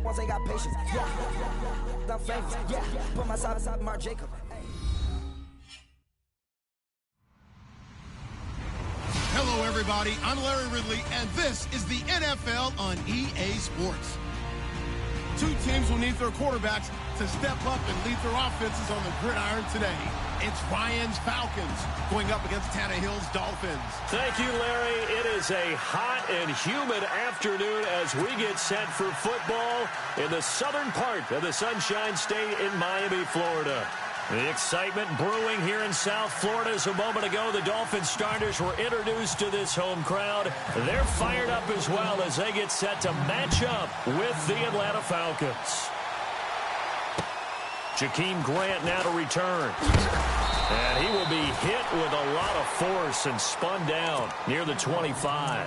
ones ain't got patience. Yeah, I'm famous. Yeah, put my side beside Mark Jacob. Hello, everybody. I'm Larry Ridley, and this is the NFL on EA Sports. Two teams will need their quarterbacks to step up and lead their offenses on the gridiron today. It's Ryan's Falcons going up against Tannehill's Dolphins. Thank you, Larry. It is a hot and humid afternoon as we get set for football in the southern part of the Sunshine State in Miami, Florida. The excitement brewing here in South Florida as a moment ago. The Dolphins starters were introduced to this home crowd. They're fired up as well as they get set to match up with the Atlanta Falcons. Jakeem Grant now to return. And he will be hit with a lot of force and spun down near the 25.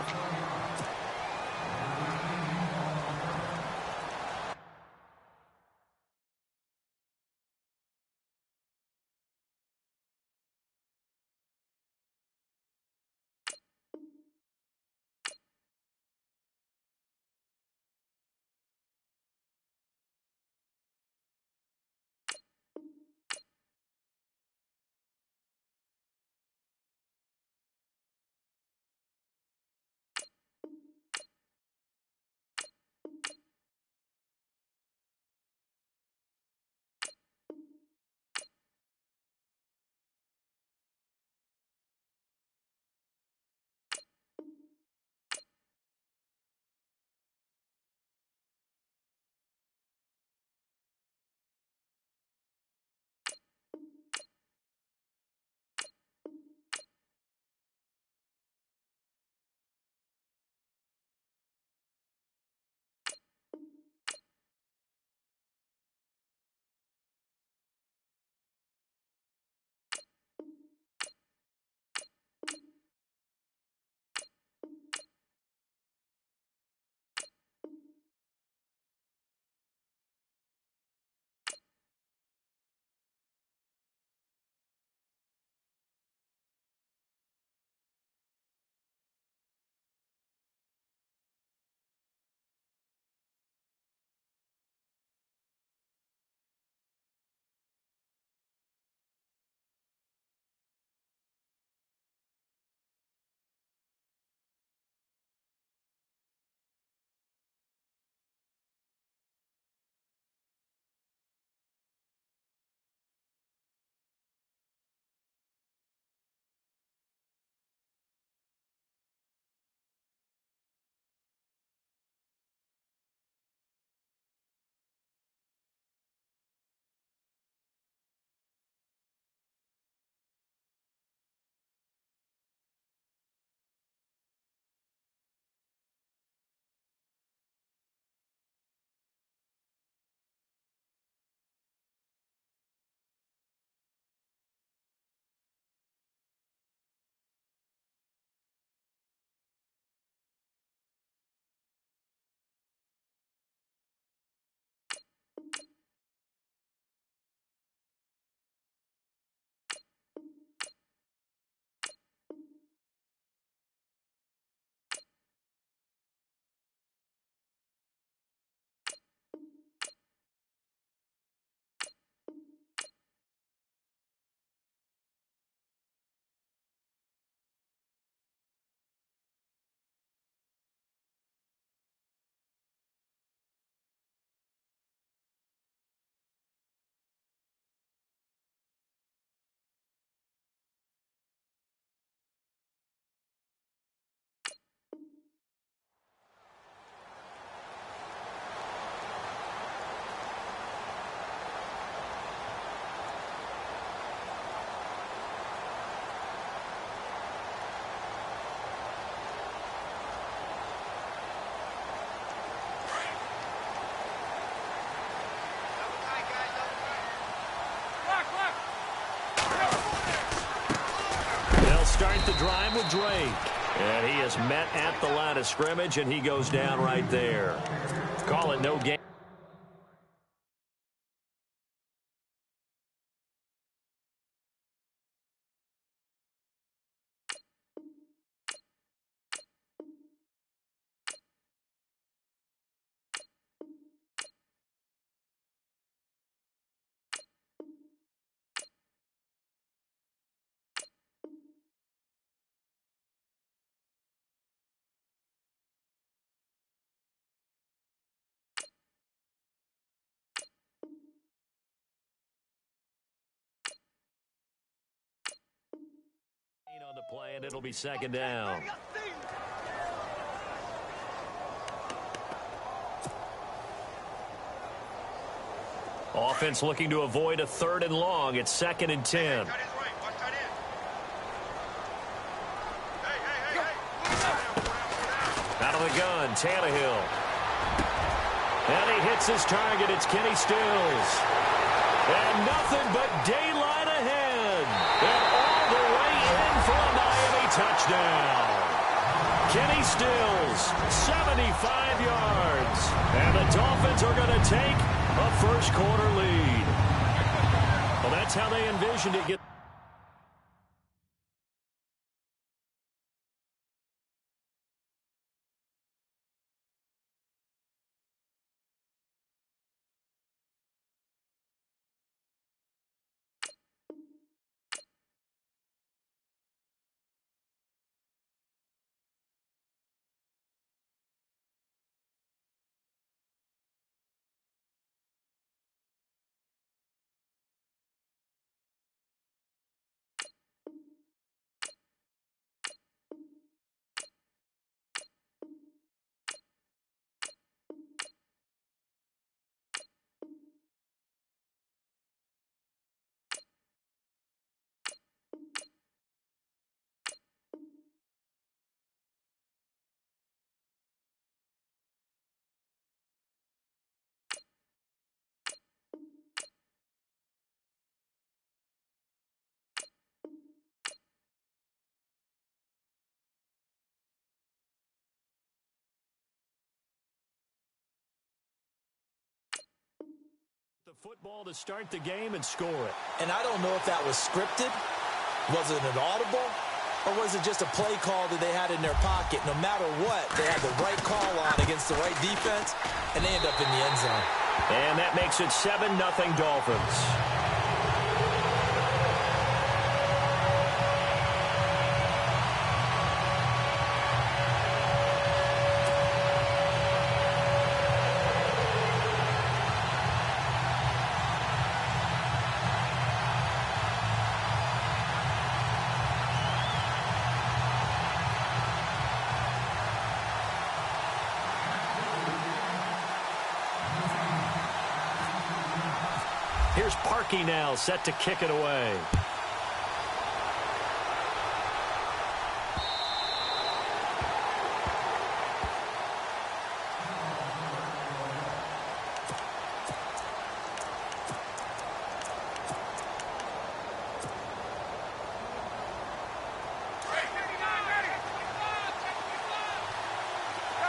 Start the drive with Drake. And he is met at the line of scrimmage, and he goes down right there. Call it no gain. play, and it'll be second down. Offense looking to avoid a 3rd and long. It's 2nd and 10. Out of the gun, Tannehill. And he hits his target. It's Kenny Stills. And nothing but daylight ahead. And all the way in for a Miami touchdown. Kenny Stills, 75 yards. And the Dolphins are going to take a first-quarter lead. Well, that's how they envisioned it. The football to start the game and score it. And I don't know if that was scripted. Was it an audible? Or was it just a play call that they had in their pocket? No matter what, they had the right call on against the right defense, and they end up in the end zone. And that makes it 7-0 Dolphins. Here's Parkey now, set to kick it away.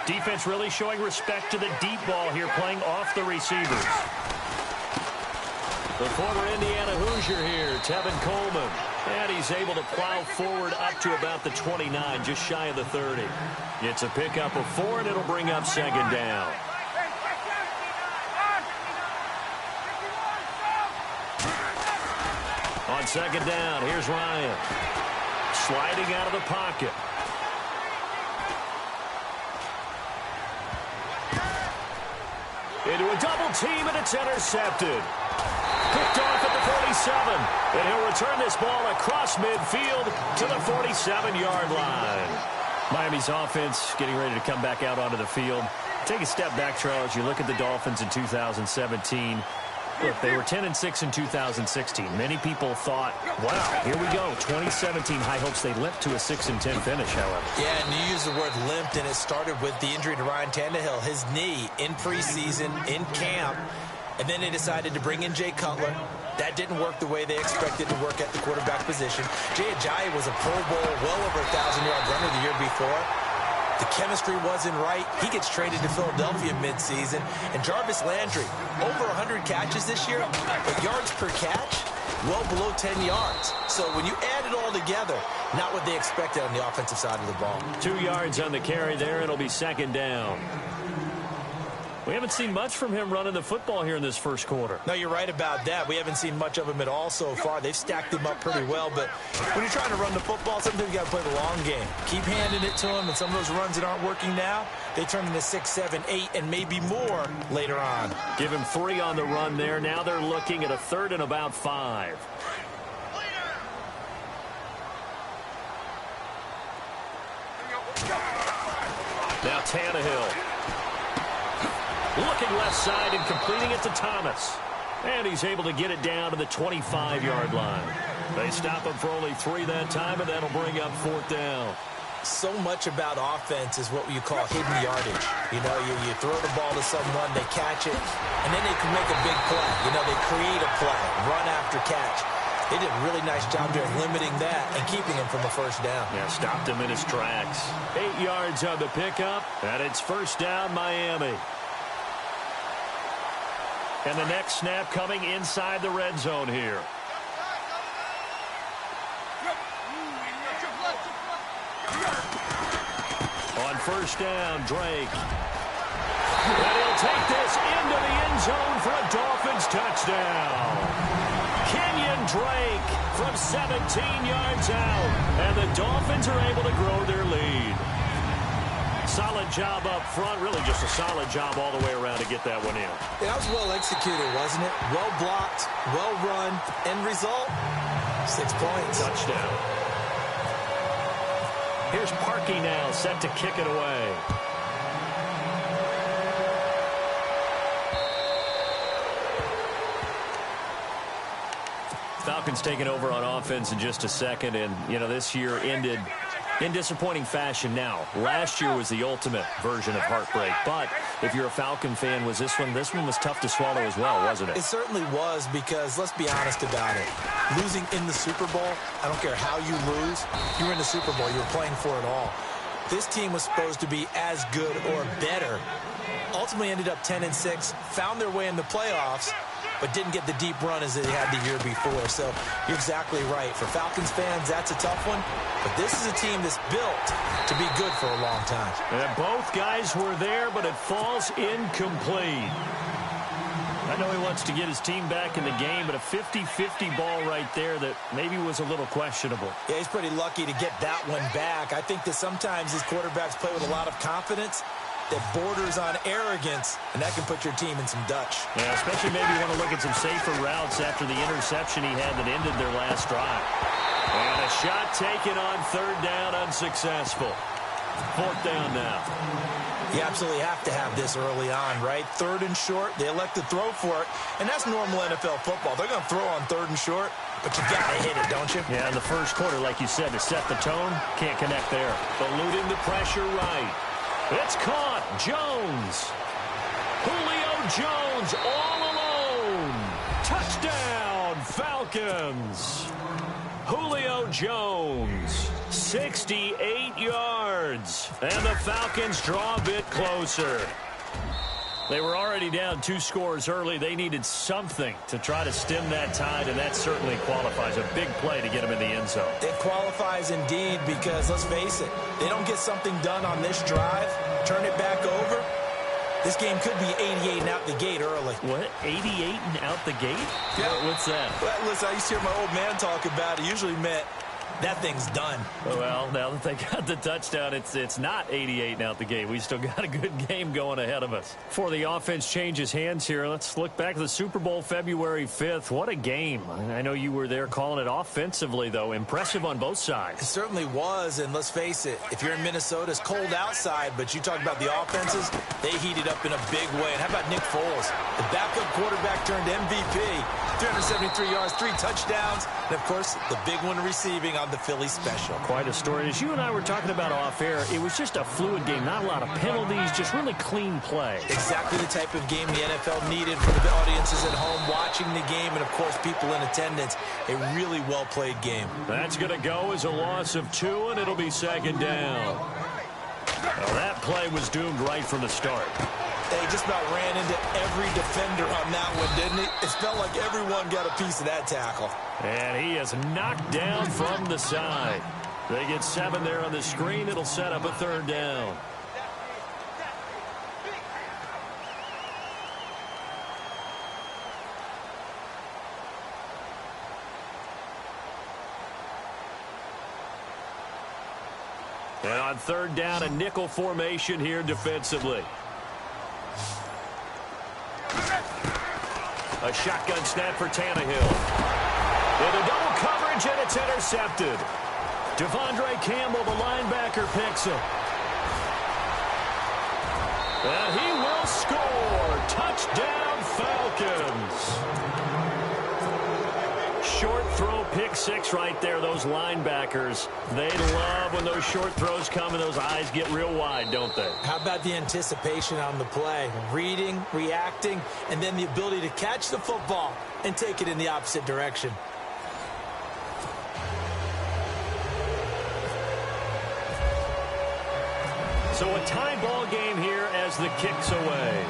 Defense really showing respect to the deep ball here, playing off the receivers. The former Indiana Hoosier here, Tevin Coleman. And he's able to plow forward up to about the 29, just shy of the 30. It's a pickup of 4, and it'll bring up second down. On second down, here's Ryan. Sliding out of the pocket. Into a double team, and it's intercepted. Picked off at the 47, and he'll return this ball across midfield to the 47-yard line. Miami's offense getting ready to come back out onto the field. Take a step back, Charles. You look at the Dolphins in 2017. Look, they were 10-6 in 2016. Many people thought, wow, here we go. 2017 high hopes. They limped to a 6-10 finish, however. Yeah, and you use the word limped, and it started with the injury to Ryan Tannehill. His knee in preseason, in camp. And then they decided to bring in Jay Cutler. That didn't work the way they expected to work at the quarterback position. Jay Ajayi was a Pro Bowl, well over 1,000-yard runner the year before. The chemistry wasn't right. He gets traded to Philadelphia midseason. And Jarvis Landry, over 100 catches this year, but yards per catch, well below 10 yards. So when you add it all together, not what they expected on the offensive side of the ball. 2 yards on the carry there. It'll be second down. We haven't seen much from him running the football here in this first quarter. No, you're right about that. We haven't seen much of him at all so far. They've stacked him up pretty well, but when you're trying to run the football, sometimes you got to play the long game. Keep handing it to him, and some of those runs that aren't working now, they turn into 6, 7, 8, and maybe more later on. Give him 3 on the run there. Now they're looking at a 3rd and about 5. Now Tannehill. Looking left side and completing it to Thomas. And he's able to get it down to the 25-yard line. They stop him for only 3 that time, and that'll bring up 4th down. So much about offense is what you call hidden yardage. You know, you throw the ball to someone, they catch it, and then they can make a big play. You know, they create a play, run after catch. They did a really nice job there limiting that and keeping him from a first down. Yeah, stopped him in his tracks. 8 yards on the pickup, and it's 1st down, Miami. And the next snap coming inside the red zone here. On 1st down, Drake. And he'll take this into the end zone for a Dolphins touchdown. Kenyon Drake from 17 yards out. And the Dolphins are able to grow their lead. Solid job up front. Really just a solid job all the way around to get that one in. That was well executed, wasn't it? Well blocked, well run. End result, 6 points. Touchdown. Here's Parkey now, set to kick it away. Falcons taking over on offense in just a second, and, you know, this year ended in disappointing fashion now. Last year was the ultimate version of heartbreak, but if you're a Falcon fan, this one was tough to swallow as well, wasn't it? It certainly was, because let's be honest about it. Losing in the Super Bowl, I don't care how you lose, you were in the Super Bowl, you were playing for it all. This team was supposed to be as good or better. Ultimately ended up 10-6, found their way in the playoffs, but didn't get the deep run as they had the year before. So you're exactly right. For Falcons fans, that's a tough one. But this is a team that's built to be good for a long time. And both guys were there, but it falls incomplete. I know he wants to get his team back in the game, but a 50-50 ball right there that maybe was a little questionable. Yeah, he's pretty lucky to get that one back. I think that sometimes these quarterbacks play with a lot of confidence that borders on arrogance, and that can put your team in some Dutch. Yeah, especially maybe you want to look at some safer routes after the interception he had that ended their last drive. And a shot taken on 3rd down, unsuccessful. 4th down now. You absolutely have to have this early on, right? 3rd and short, they elect to throw for it, and that's normal NFL football. They're going to throw on 3rd and short, but you got to hit it, don't you? Yeah, in the first quarter, like you said, to set the tone, can't connect there. Eluding the pressure right. It's caught. Jones. Julio Jones all alone. Touchdown, Falcons. Julio Jones, 68 yards. And the Falcons draw a bit closer. They were already down 2 scores early. They needed something to try to stem that tide, and that certainly qualifies. A big play to get them in the end zone. It qualifies indeed, because let's face it, they don't get something done on this drive, turn it back over, this game could be 88 and out the gate early. What? 88 and out the gate? Yeah. What's that? Well, listen, I used to hear my old man talk about it. Usually meant that thing's done. Well, now that they got the touchdown, it's not 88 and out the gate. We still got a good game going ahead of us. Before the offense changes hands here, let's look back at the Super Bowl February 5th. What a game. I know you were there calling it offensively, though. Impressive on both sides. It certainly was, and let's face it, if you're in Minnesota, it's cold outside, but you talk about the offenses, they heated up in a big way. And how about Nick Foles? The backup quarterback turned MVP, 373 yards, 3 touchdowns, and, of course, the big one receiving on the Philly special. Quite a story. As you and I were talking about off air, it was just a fluid game. Not a lot of penalties, just really clean play. Exactly the type of game the NFL needed for the audiences at home watching the game and, of course, people in attendance. A really well-played game. That's going to go as a loss of 2, and it'll be 2nd down. Well, that play was doomed right from the start. They just about ran into every defender on that one, didn't he? It felt like everyone got a piece of that tackle. And he is knocked down from the side. They get 7 there on the screen. It'll set up a 3rd down. And on 3rd down, a nickel formation here defensively. A shotgun snap for Tannehill. With a double coverage, and it's intercepted. Devondre Campbell, the linebacker, picks him. And he will score. Touchdown, Falcons. Short throw, pick six right there. Those linebackers, they love when those short throws come and those eyes get real wide, don't they? How about the anticipation on the play? Reading, reacting, and then the ability to catch the football and take it in the opposite direction. So a tie ball game here as the kick's away.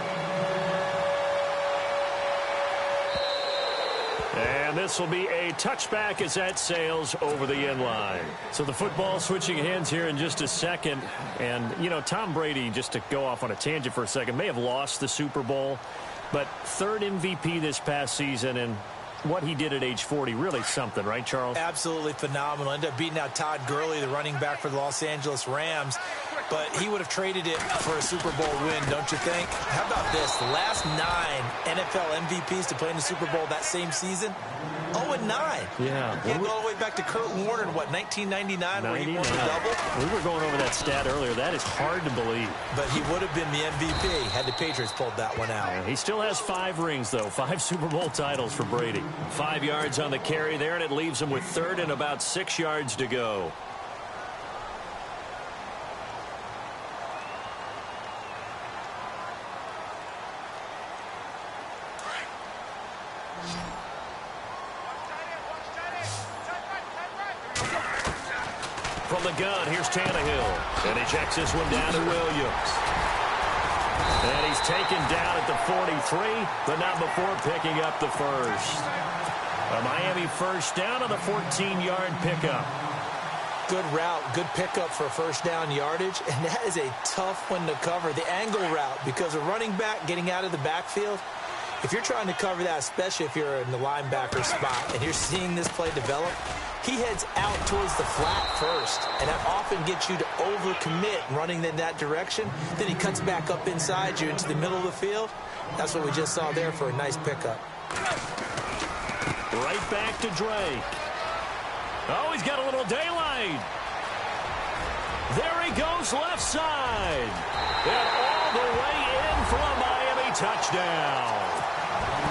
And this will be a touchback as that sails over the end line. So the football switching hands here in just a second. And, you know, Tom Brady, just to go off on a tangent for a second, may have lost the Super Bowl, but third MVP this past season, and what he did at age 40, really something, right, Charles? Absolutely phenomenal. Ended up beating out Todd Gurley, the running back for the Los Angeles Rams. But he would have traded it for a Super Bowl win, don't you think? How about this? The last 9 NFL MVPs to play in the Super Bowl that same season, 0-9. Yeah. You go all the way back to Kurt Warner in, what, 1999, where he won the double? We were going over that stat earlier. That is hard to believe. But he would have been the MVP had the Patriots pulled that one out. Yeah, he still has 5 rings, though. 5 Super Bowl titles for Brady. 5 yards on the carry there, and it leaves him with third and about 6 yards to go. From the gun, here's Tannehill. And he checks this one down to Williams. And he's taken down at the 43, but not before picking up the first. A Miami first down on the 14-yard pickup. Good route, good pickup for first down yardage, and that is a tough one to cover, the angle route, because a running back getting out of the backfield, if you're trying to cover that, especially if you're in the linebacker spot and you're seeing this play develop, he heads out towards the flat first, and that often gets you to overcommit running in that direction. Then he cuts back up inside you into the middle of the field. That's what we just saw there for a nice pickup. Right back to Drake. Oh, he's got a little daylight. There he goes left side. And all the way in for a Miami touchdown.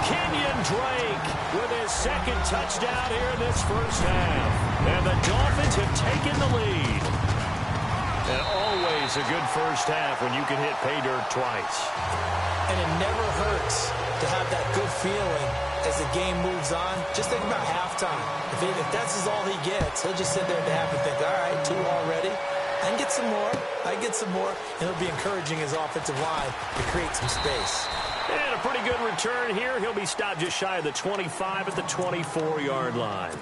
Kenyon Drake with his second touchdown here in this first half. And the Dolphins have taken the lead. And always a good first half when you can hit pay dirt twice. And it never hurts to have that good feeling as the game moves on. Just think about halftime. If that's all he gets, he'll just sit there at the half and think, all right, 2 already. I can get some more. I get some more. And he'll be encouraging his offensive line to create some space. And a pretty good return here. He'll be stopped just shy of the 25 at the 24-yard line.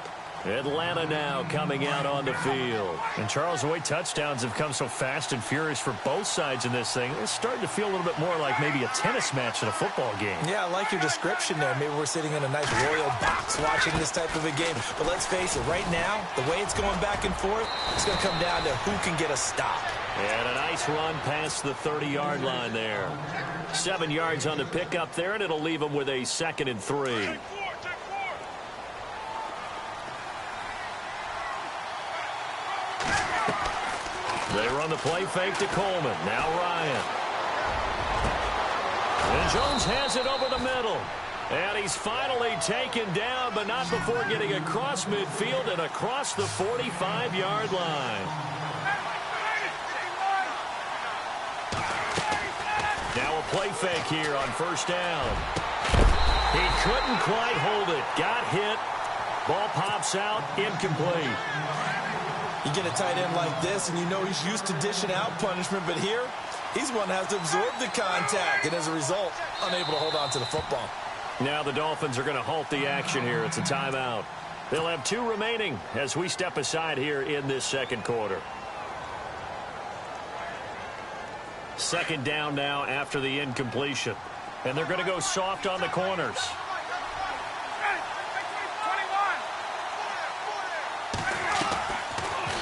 Atlanta now coming out on the field. And Charles, the way touchdowns have come so fast and furious for both sides in this thing, it's starting to feel a little bit more like maybe a tennis match in a football game. Yeah, I like your description there. Maybe we're sitting in a nice royal box watching this type of a game. But let's face it, right now, the way it's going back and forth, it's going to come down to who can get a stop. And a nice run past the 30-yard line there. 7 yards on the pickup there, and it'll leave him with a 2nd and 3. They run the play fake to Coleman. Now Ryan. And Jones has it over the middle. And he's finally taken down, but not before getting across midfield and across the 45-yard line. Now a play fake here on first down. He couldn't quite hold it. Got hit. Ball pops out. Incomplete. You get a tight end like this, and you know he's used to dishing out punishment, but here, he's one that has to absorb the contact, and as a result, unable to hold on to the football. Now the Dolphins are going to halt the action here. It's a timeout. They'll have 2 remaining as we step aside here in this second quarter. Second down now after the incompletion. And they're going to go soft on the corners.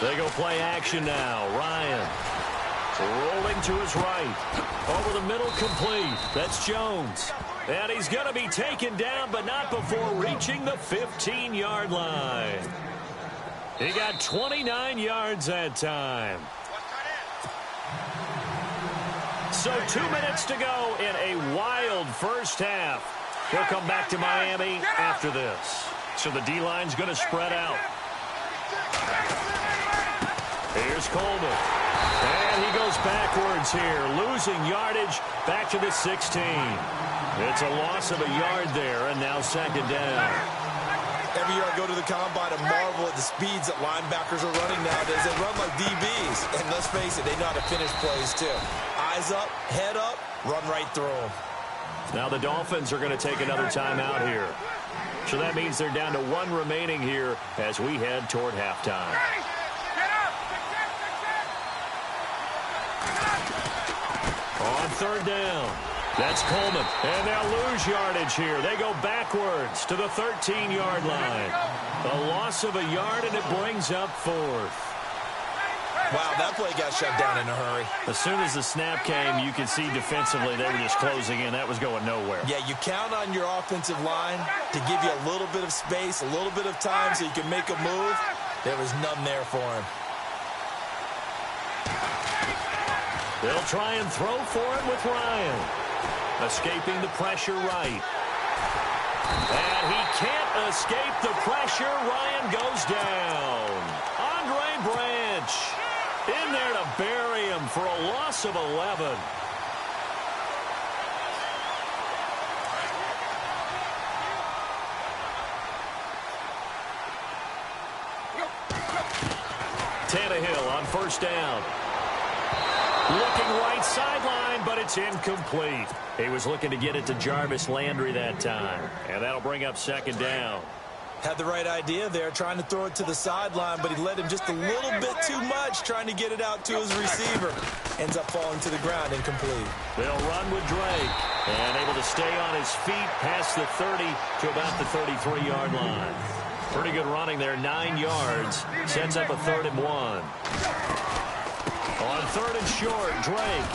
They go play action now. Ryan rolling to his right. Over the middle, complete. That's Jones. And he's going to be taken down, but not before reaching the 15-yard line. He got 29 yards that time. So 2 minutes to go in a wild first half. We'll come back to Miami after this. So the D-line's going to spread out. Here's Coleman. And he goes backwards here, losing yardage back to the 16. It's a loss of a yard there, and now second down. Every year I go to the combine and marvel at the speeds that linebackers are running nowadays. They run like DBs. And let's face it, they know how to finish plays too. Eyes up, head up, run right through them. Now the Dolphins are going to take another timeout here. So that means they're down to 1 remaining here as we head toward halftime. On third down, that's Coleman. And they'll lose yardage here. They go backwards to the 13-yard line. A loss of a yard, and it brings up 4th. Wow, that play got shut down in a hurry. As soon as the snap came, you could see defensively they were just closing in. That was going nowhere. Yeah, you count on your offensive line to give you a little bit of space, a little bit of time so you can make a move. There was none there for him. They'll try and throw for it with Ryan. Escaping the pressure right. And he can't escape the pressure. Ryan goes down. Andre Branch in there to bury him for a loss of 11. Tannehill on first down. Looking right sideline, but it's incomplete. He was looking to get it to Jarvis Landry that time, and that'll bring up second down. Had the right idea there, trying to throw it to the sideline, but he led him just a little bit too much, trying to get it out to his receiver. Ends up falling to the ground, incomplete. They'll run with Drake, and able to stay on his feet past the 30 to about the 33-yard line. Pretty good running there, 9 yards. Sets up a 3rd and 1. On 3rd and short, Drake.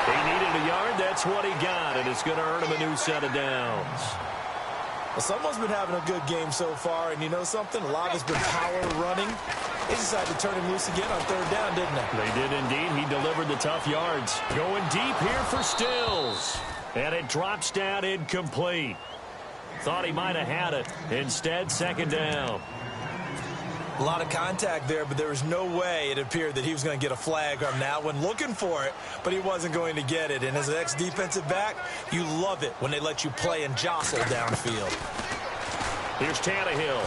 He needed a yard. That's what he got, and it's going to earn him a new set of downs. Well, someone's been having a good game so far, and you know something? A lot of it's been power running. They decided to turn him loose again on 3rd down, didn't they? They did indeed. He delivered the tough yards. Going deep here for Stills. And it drops down incomplete. Thought he might have had it. Instead, second down. A lot of contact there, but there was no way it appeared that he was going to get a flag on that one. Looking for it, but he wasn't going to get it. And as an ex-defensive back, you love it when they let you play and jostle downfield. Here's Tannehill.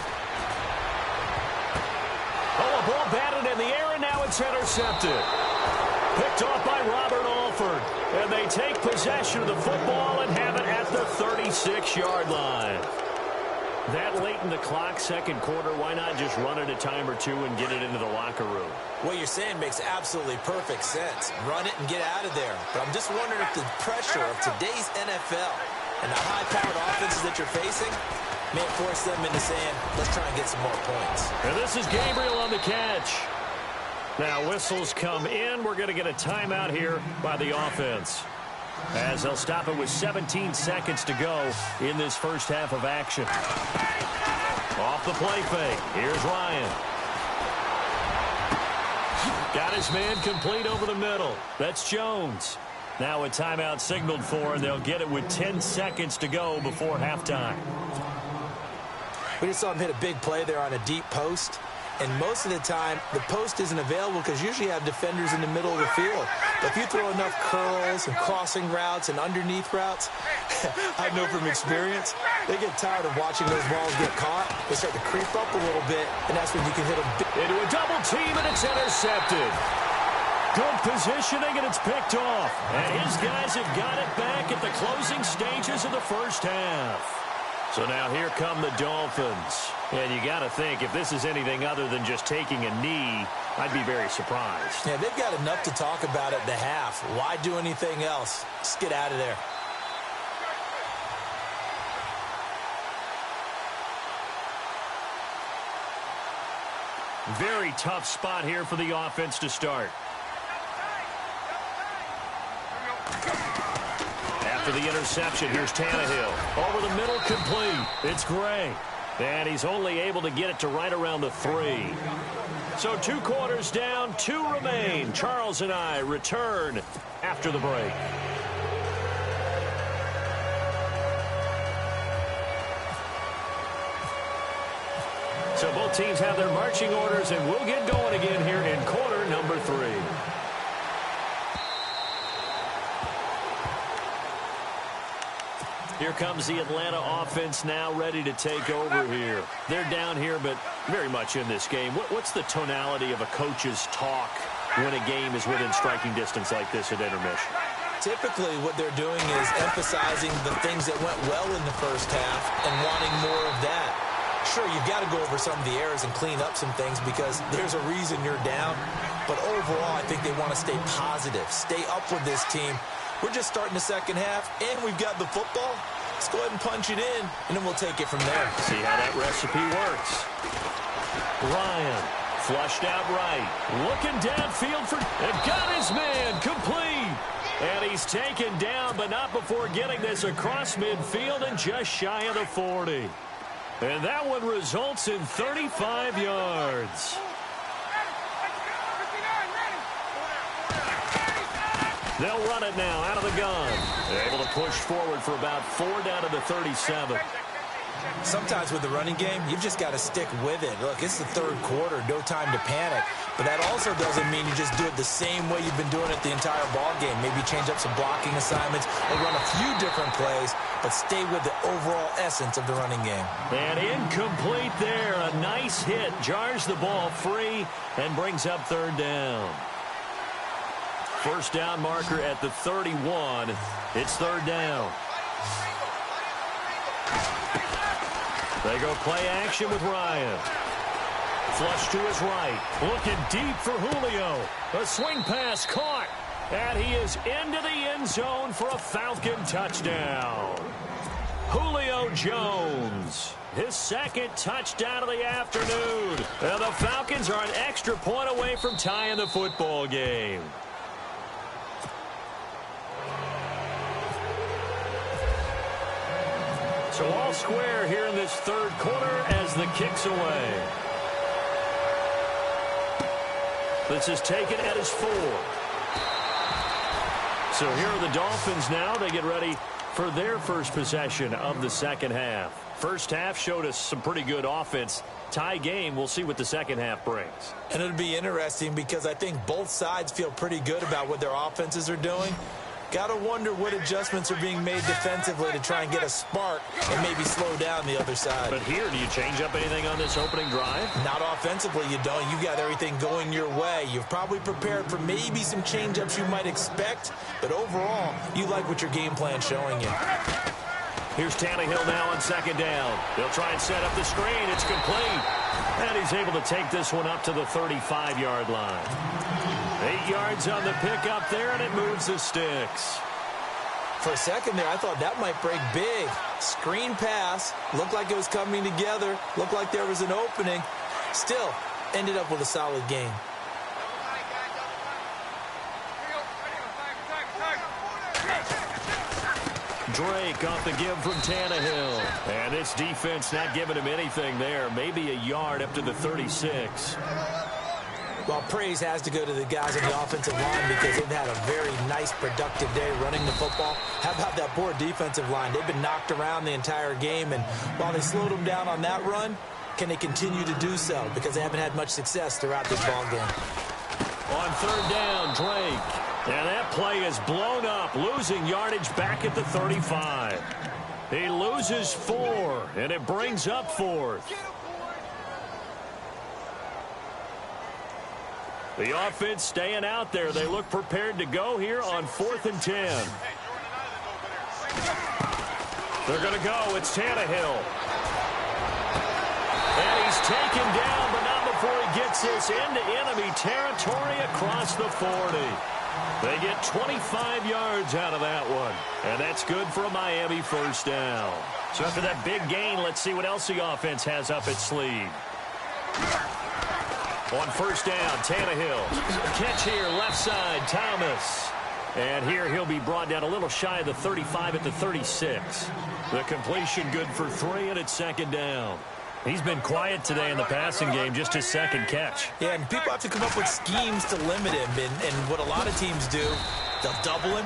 Oh, a ball batted in the air, and now it's intercepted. Picked off by Robert Alford. And they take possession of the football and have it at the 36-yard line. That late in the clock, second quarter, why not just run it a time or two and get it into the locker room? What you're saying makes absolutely perfect sense. Run it and get out of there. But I'm just wondering if the pressure of today's NFL and the high-powered offenses that you're facing may force them into saying, let's try and get some more points. And this is Gabriel on the catch. Now whistles come in. We're going to get a timeout here by the offense, as they'll stop it with 17 seconds to go in this first half of action. Off the play fake. Here's Ryan. Got his man complete over the middle. That's Jones. Now a timeout signaled for, and they'll get it with 10 seconds to go before halftime. We just saw him hit a big play there on a deep post. And most of the time, the post isn't available because usually you have defenders in the middle of the field. But if you throw enough curls and crossing routes and underneath routes, I know from experience, they get tired of watching those balls get caught. They start to creep up a little bit, and that's when you can hit them. Into a double team, and it's intercepted. Good positioning, and it's picked off. And his guys have got it back at the closing stages of the first half. So now here come the Dolphins. And you got to think, if this is anything other than just taking a knee, I'd be very surprised. Yeah, they've got enough to talk about at the half. Why do anything else? Just get out of there. Very tough spot here for the offense to start. After the interception, here's Tannehill. Over the middle, complete. It's Gray. And he's only able to get it to right around the 3. So 2 quarters down, 2 remain. Charles and I return after the break. So both teams have their marching orders, and we'll get going again here in quarter number 3. Here comes the Atlanta offense now ready to take over here. They're down here, but very much in this game. What's the tonality of a coach's talk when a game is within striking distance like this at intermission? Typically, what they're doing is emphasizing the things that went well in the first half and wanting more of that. Sure, you've got to go over some of the errors and clean up some things because there's a reason you're down. But overall, I think they want to stay positive, stay up with this team. We're just starting the second half, and we've got the football. Let's go ahead and punch it in, and then we'll take it from there. See how that recipe works. Ryan, flushed out right. Looking downfield and got his man complete. And he's taken down, but not before getting this across midfield and just shy of the 40. And that one results in 35 yards. They'll run it now out of the gun. They're able to push forward for about 4 down to the 37. Sometimes with the running game, you've just got to stick with it. Look, it's the third quarter, no time to panic. But that also doesn't mean you just do it the same way you've been doing it the entire ball game. Maybe change up some blocking assignments or run a few different plays, but stay with the overall essence of the running game. And incomplete there. A nice hit. Jars the ball free and brings up 3rd down. First down marker at the 31. It's 3rd down. They go play action with Ryan. Flush to his right. Looking deep for Julio. A swing pass caught. And he is into the end zone for a Falcon touchdown. Julio Jones. His 2nd touchdown of the afternoon. And the Falcons are an extra point away from tying the football game. So all square here in this 3rd quarter as the kick's away. This is taken at his 4. So here are the Dolphins now. They get ready for their first possession of the second half. First half showed us some pretty good offense. Tie game, we'll see what the second half brings. And it'll be interesting because I think both sides feel pretty good about what their offenses are doing. Got to wonder what adjustments are being made defensively to try and get a spark and maybe slow down the other side. But here, do you change up anything on this opening drive? Not offensively, you don't. You got everything going your way. You've probably prepared for maybe some change-ups you might expect, but overall, you like what your game plan's showing you. Here's Tannehill now on 2nd down. They'll try and set up the screen. It's complete. And he's able to take this one up to the 35-yard line. 8 yards on the pickup there, and it moves the sticks. For a second there, I thought that might break big. Screen pass. Looked like it was coming together. Looked like there was an opening. Still, ended up with a solid game. Drake off the give from Tannehill. And this defense not giving him anything there. Maybe a yard up to the 36. Well, praise has to go to the guys on the offensive line because they've had a very nice, productive day running the football. How about that poor defensive line? They've been knocked around the entire game, and while they slowed them down on that run, can they continue to do so? Because they haven't had much success throughout this ball game. On 3rd down, Drake. And that play is blown up, losing yardage back at the 35. He loses 4, and it brings up 4th. The offense staying out there. They look prepared to go here on 4th and 10. They're going to go. It's Tannehill. And he's taken down, but not before he gets this into enemy territory across the 40. They get 25 yards out of that one. And that's good for a Miami first down. So after that big gain, let's see what else the offense has up its sleeve. On 1st down, Tannehill. Catch here, left side, Thomas. And here he'll be brought down a little shy of the 35 at the 36. The completion good for 3, and it's 2nd down. He's been quiet today in the passing game, just his second catch. Yeah, and people have to come up with schemes to limit him. And what a lot of teams do, they'll double him,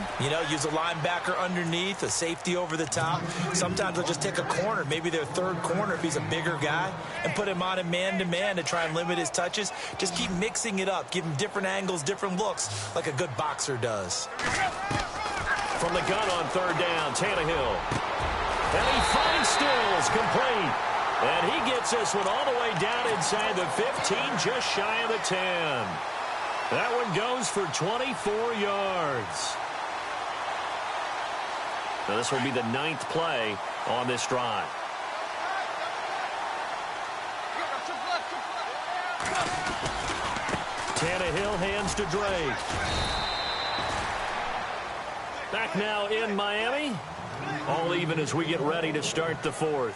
use a linebacker underneath, a safety over the top. Sometimes they'll just take a corner, maybe their third corner if he's a bigger guy, and put him on a man-to-man to try and limit his touches. Just keep mixing it up, give him different angles, different looks, like a good boxer does. From the gun on third down, Tannehill. And he finds Stills, complete. And he gets this one all the way down inside the 15, just shy of the 10. That one goes for 24 yards. Now this will be the 9th play on this drive. Tannehill hands to Drake. Back now in Miami. All even as we get ready to start the 4th.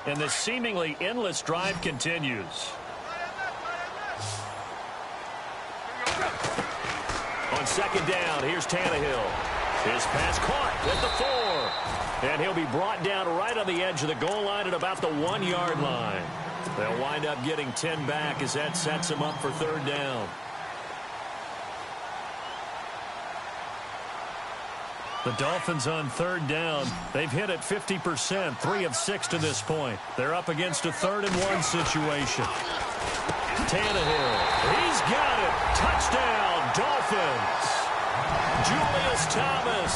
And the seemingly endless drive continues. On second down, here's Tannehill. His pass caught at the 4. And he'll be brought down right on the edge of the goal line at about the 1-yard line. They'll wind up getting 10 back as that sets him up for third down. The Dolphins on third down. They've hit it 50%, 3 of 6 to this point. They're up against a 3rd and 1 situation. Tannehill, he's got it. Touchdown, Dolphins. Julius Thomas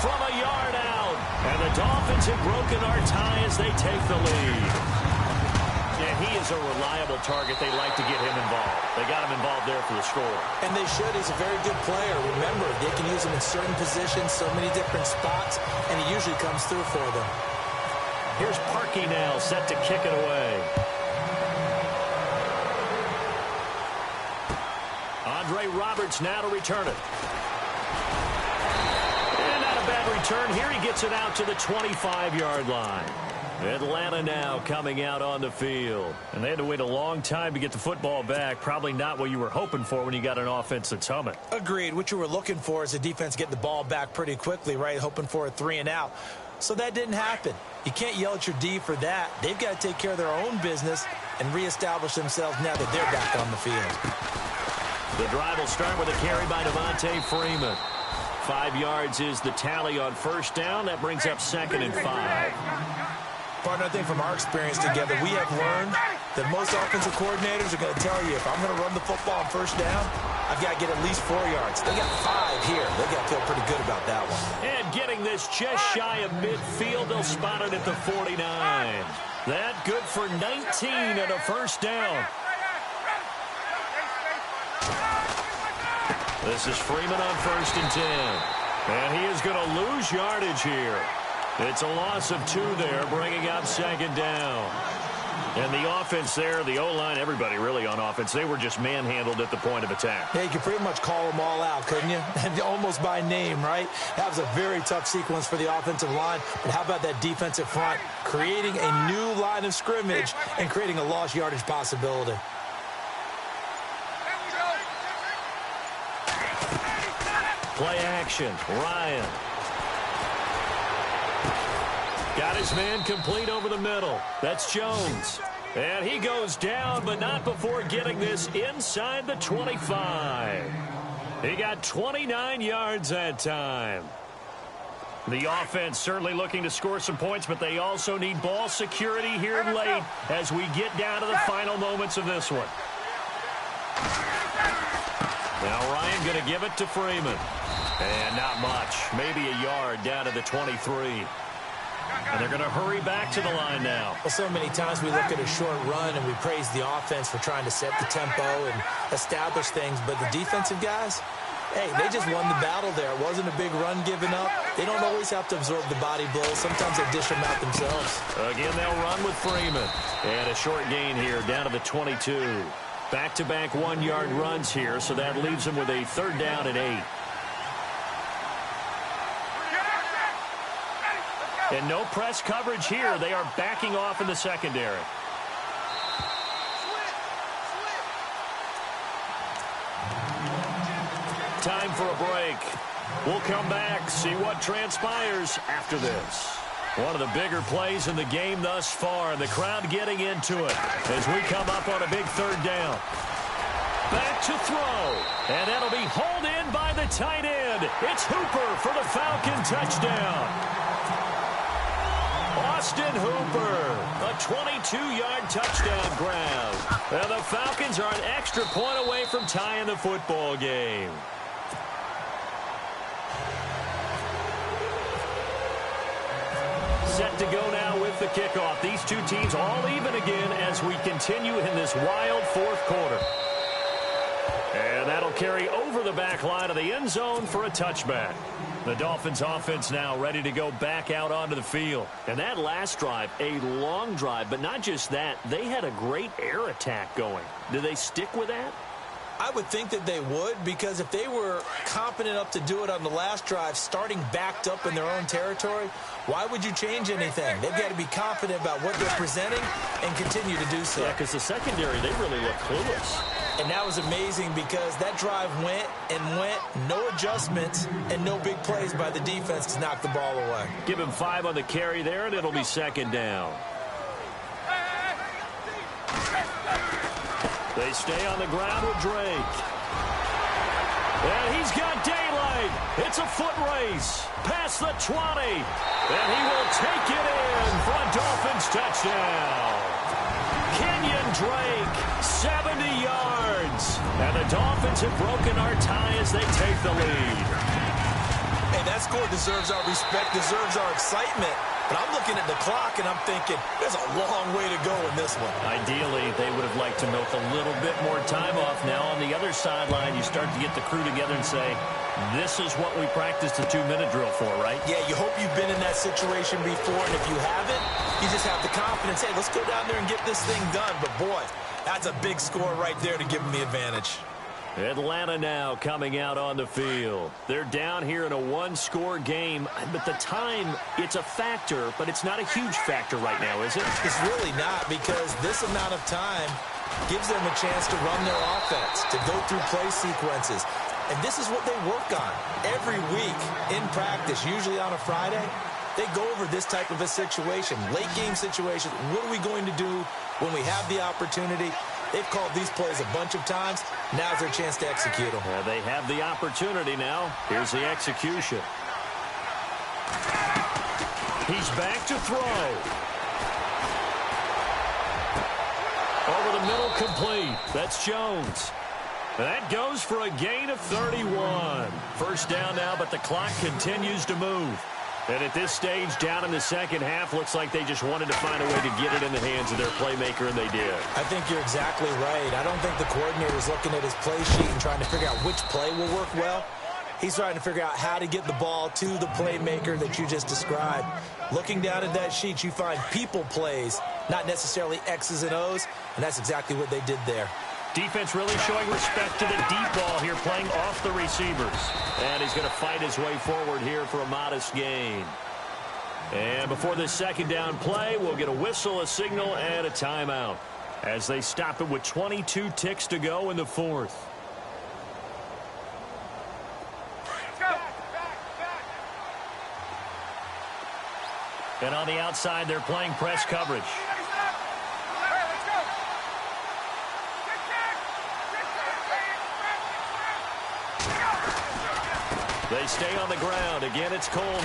from a yard out. And the Dolphins have broken our tie as they take the lead. Yeah, he is a reliable target. They like to get him involved. They got him involved there for the score. And they should. He's a very good player. Remember, they can use him in certain positions, so many different spots, and he usually comes through for them. Here's Parkey now, set to kick it away. Andre Roberts now to return it. And not a bad return here. He gets it out to the 25-yard line. Atlanta now coming out on the field. And they had to wait a long time to get the football back. Probably not what you were hoping for when you got an offense that's humming. Agreed. What you were looking for is a defense getting the ball back pretty quickly, right? Hoping for a 3-and-out. So that didn't happen. You can't yell at your D for that. They've got to take care of their own business and reestablish themselves now that they're back on the field. The drive will start with a carry by Devontae Freeman. 5 yards is the tally on first down. That brings up 2nd and 5. Partner, I think from our experience together, we have learned that most offensive coordinators are going to tell you, if I'm going to run the football on first down, I've got to get at least 4 yards. They got 5 here. They got to feel pretty good about that one. And getting this just shy of midfield, they'll spot it at the 49. That good for 19 and a first down. This is Freeman on 1st and 10. And he is going to lose yardage here. It's a loss of 2 there, bringing up 2nd down. And the offense there, the O-line, everybody really on offense, they were just manhandled at the point of attack. Yeah, you could pretty much call them all out, couldn't you? Almost by name, right? That was a very tough sequence for the offensive line. But how about that defensive front creating a new line of scrimmage and creating a lost yardage possibility? Play action, Ryan. Got his man complete over the middle. That's Jones. And he goes down, but not before getting this inside the 25. He got 29 yards that time. The offense certainly looking to score some points, but they also need ball security here late as we get down to the final moments of this one. Now Ryan going to give it to Freeman. And not much. Maybe a yard down to the 23. And they're going to hurry back to the line now. Well, so many times we look at a short run and we praise the offense for trying to set the tempo and establish things. But the defensive guys, hey, they just won the battle there. It wasn't a big run given up. They don't always have to absorb the body blows. Sometimes they dish them out themselves. Again, they'll run with Freeman. And a short gain here down to the 22. Back-to-back 1-yard runs here, so that leaves them with a 3rd down and 8. And no press coverage here. They are backing off in the secondary. Time for a break. We'll come back, see what transpires after this. One of the bigger plays in the game thus far. The crowd getting into it as we come up on a big third down. Back to throw. And that'll be hauled in by the tight end. It's Hooper for the Falcon touchdown. Austin Hooper, a 22-yard touchdown grab. And the Falcons are an extra point away from tying the football game. Set to go now with the kickoff. These two teams all even again as we continue in this wild fourth quarter. And that'll carry over the back line of the end zone for a touchback. The Dolphins offense now ready to go back out onto the field. And that last drive, a long drive, but not just that, they had a great air attack going. Do they stick with that? I would think that they would, because if they were confident enough to do it on the last drive, starting backed up in their own territory, why would you change anything? They've got to be confident about what they're presenting and continue to do so. Yeah, because the secondary, they really look clueless. And that was amazing because that drive went and went, no adjustments and no big plays by the defense to knock the ball away. Give him 5 on the carry there, and it'll be second down. They stay on the ground with Drake. And he's got daylight. It's a foot race. Past the 20. And he will take it in for a Dolphins touchdown. Kenyon Drake, 70 yards. And the Dolphins have broken our tie as they take the lead. Hey, that score deserves our respect, deserves our excitement. But I'm looking at the clock, and I'm thinking, there's a long way to go in this one. Ideally, they would have liked to milk a little bit more time off. Now, on the other sideline, you start to get the crew together and say, this is what we practiced the 2-minute drill for, right? Yeah, you hope you've been in that situation before, and if you haven't, you just have the confidence, hey, let's go down there and get this thing done. But, boy, that's a big score right there to give them the advantage. Atlanta now coming out on the field. They're down here in a one-score game, but the time, it's a factor, but it's not a huge factor right now, is it? It's really not, because this amount of time gives them a chance to run their offense, to go through play sequences. And this is what they work on every week in practice, usually on a Friday. They go over this type of a situation, late-game situation. What are we going to do when we have the opportunity? They've called these plays a bunch of times. Now's their chance to execute them. They have the opportunity now. Here's the execution. He's back to throw. Over the middle, complete. That's Jones. That goes for a gain of 31. First down now, but the clock continues to move. And at this stage, down in the second half, looks like they just wanted to find a way to get it in the hands of their playmaker, and they did. I think you're exactly right. I don't think the coordinator is looking at his play sheet and trying to figure out which play will work well. He's trying to figure out how to get the ball to the playmaker that you just described. Looking down at that sheet, you find people plays, not necessarily X's and O's, and that's exactly what they did there. Defense really showing respect to the deep ball here, playing off the receivers. And he's going to fight his way forward here for a modest gain. And before this second down play, we'll get a whistle, a signal, and a timeout as they stop it with 22 ticks to go in the fourth. And on the outside, they're playing press coverage. They stay on the ground. Again, it's Coleman.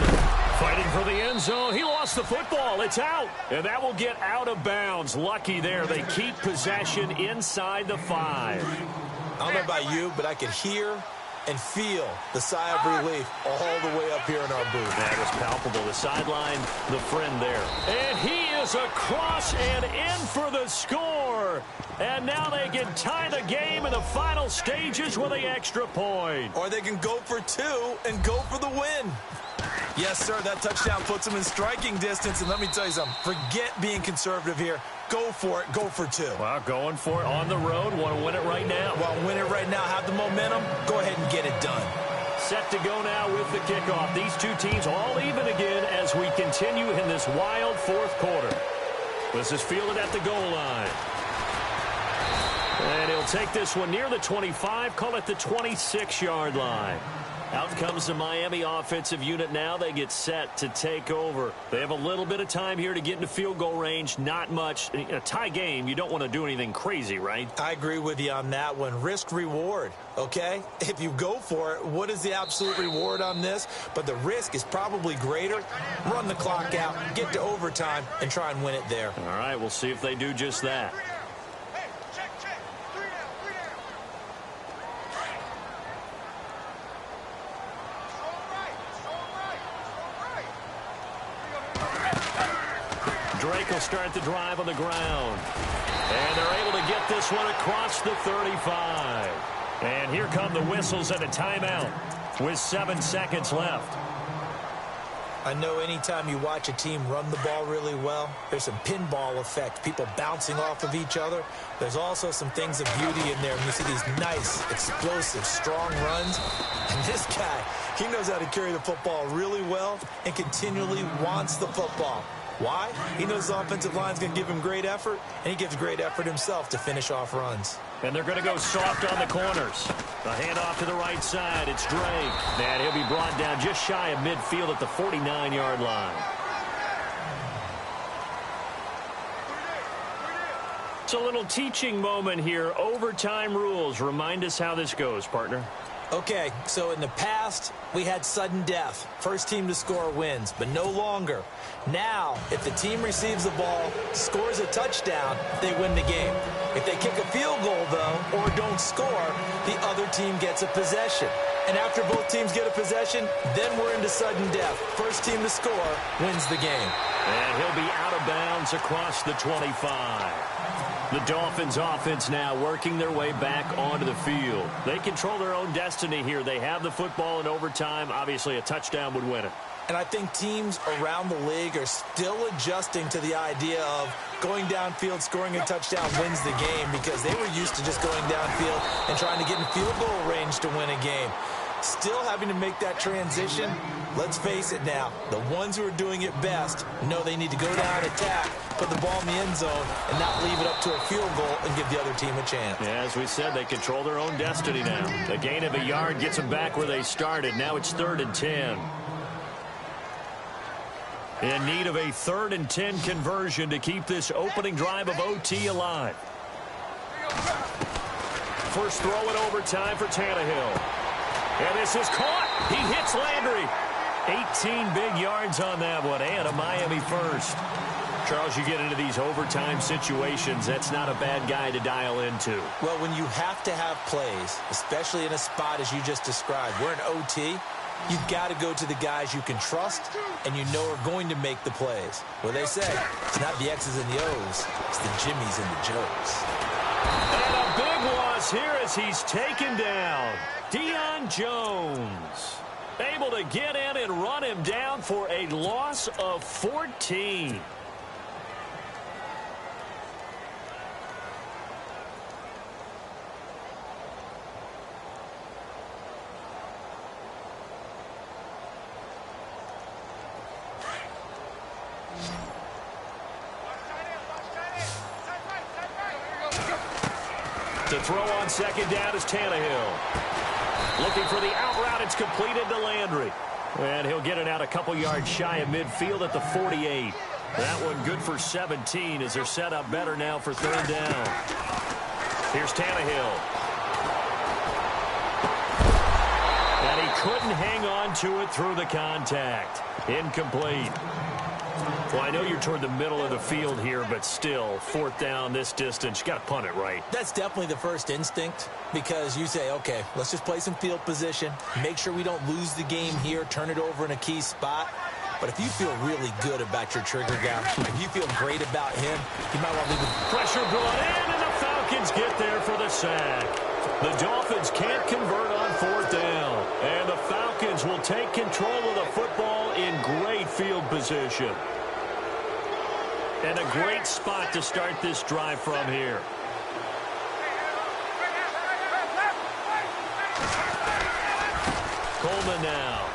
Fighting for the end zone. He lost the football. It's out. And that will get out of bounds. Lucky there. They keep possession inside the 5. I don't know about you, but I could hear and feel the sigh of relief all the way up here in our booth. That was palpable. The sideline, the friend there. And he is across and in for the score. And now they can tie the game in the final stages with the extra point. Or they can go for 2 and go for the win. Yes, sir, that touchdown puts them in striking distance. And let me tell you something, forget being conservative here. Go for it, go for 2. Well, going for it on the road. Want to win it right now. Want to win it right now, have the momentum, go ahead and get it done. Set to go now with the kickoff. These two teams all even again as we continue in this wild fourth quarter. This is fielded at the goal line. And he'll take this one near the 25, call it the 26-yard line. Out comes the Miami offensive unit now. They get set to take over. They have a little bit of time here to get into field goal range. Not much. In a tie game, you don't want to do anything crazy, right? I agree with you on that one. Risk reward, okay? If you go for it, what is the absolute reward on this? But the risk is probably greater. Run the clock out, get to overtime, and try and win it there. All right, we'll see if they do just that. Drake will start the drive on the ground. And they're able to get this one across the 35. And here come the whistles and a timeout with 7 seconds left. I know anytime you watch a team run the ball really well, there's some pinball effect, people bouncing off of each other. There's also some things of beauty in there. And you see these nice, explosive, strong runs. And this guy, he knows how to carry the football really well and continually wants the football. Why? He knows the offensive line's going to give him great effort, and he gives great effort himself to finish off runs. And they're going to go soft on the corners. The handoff to the right side. It's Drake. And he'll be brought down just shy of midfield at the 49-yard line. It's a little teaching moment here. Overtime rules. Remind us how this goes, partner. Okay, so in the past, we had sudden death. First team to score wins, but no longer. Now, if the team receives the ball, scores a touchdown, they win the game. If they kick a field goal, though, or don't score, the other team gets a possession. And after both teams get a possession, then we're into sudden death. First team to score wins the game. And he'll be out of bounds across the 25. The Dolphins offense now working their way back onto the field. They control their own destiny here. They have the football in overtime. Obviously, a touchdown would win it. And I think teams around the league are still adjusting to the idea of going downfield, scoring a touchdown wins the game, because they were used to just going downfield and trying to get in field goal range to win a game. Still having to make that transition. Let's face it now, the ones who are doing it best know they need to go down, attack, put the ball in the end zone, and not leave it up to a field goal and give the other team a chance. Yeah, as we said, they control their own destiny now. The gain of a yard gets them back where they started. Now it's 3rd and 10. In need of a 3rd and 10 conversion to keep this opening drive of OT alive. First throw in overtime for Tannehill. And this is caught. He hits Landry. 18 big yards on that one, and a Miami first. Charles, you get into these overtime situations, that's not a bad guy to dial into. Well, when you have to have plays, especially in a spot as you just described, we're in OT, you've got to go to the guys you can trust and you know are going to make the plays. Well, they say it's not the X's and the O's, it's the Jimmies and the Joes. And a big loss here as he's taken down. Deion Jones able to get in and run him down for a loss of 14. To throw on second down is Tannehill. Looking for the out route. It's completed to Landry. And he'll get it out a couple yards shy of midfield at the 48. That one good for 17 as they're set up better now for 3rd down. Here's Tannehill. And he couldn't hang on to it through the contact. Incomplete. Well, I know you're toward the middle of the field here, but still, 4th down this distance, you got to punt it right. That's definitely the first instinct, because you say, okay, let's just play some field position, make sure we don't lose the game here, turn it over in a key spot. But if you feel really good about your trigger guy, if you feel great about him, you might want to leave the pressure brought in, and the Falcons get there for the sack. The Dolphins can't convert on 4th down, and the Falcons will take control of the football in great field position. And a great spot to start this drive from here. Coleman now.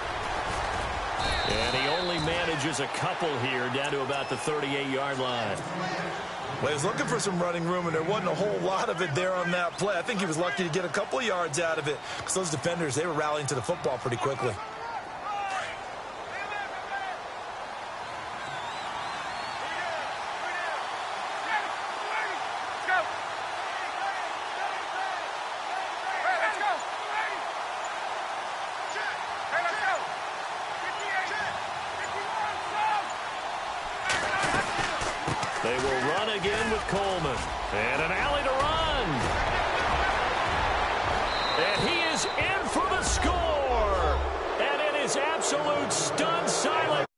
And he only manages manages a couple here down to about the 38-yard line. Well, he was looking for some running room, and there wasn't a whole lot of it there on that play. I think he was lucky to get a couple of yards out of it because those defenders, they were rallying to the football pretty quickly. They will run again with Coleman. And an alley to run. And he is in for the score. And it is absolute stun silence.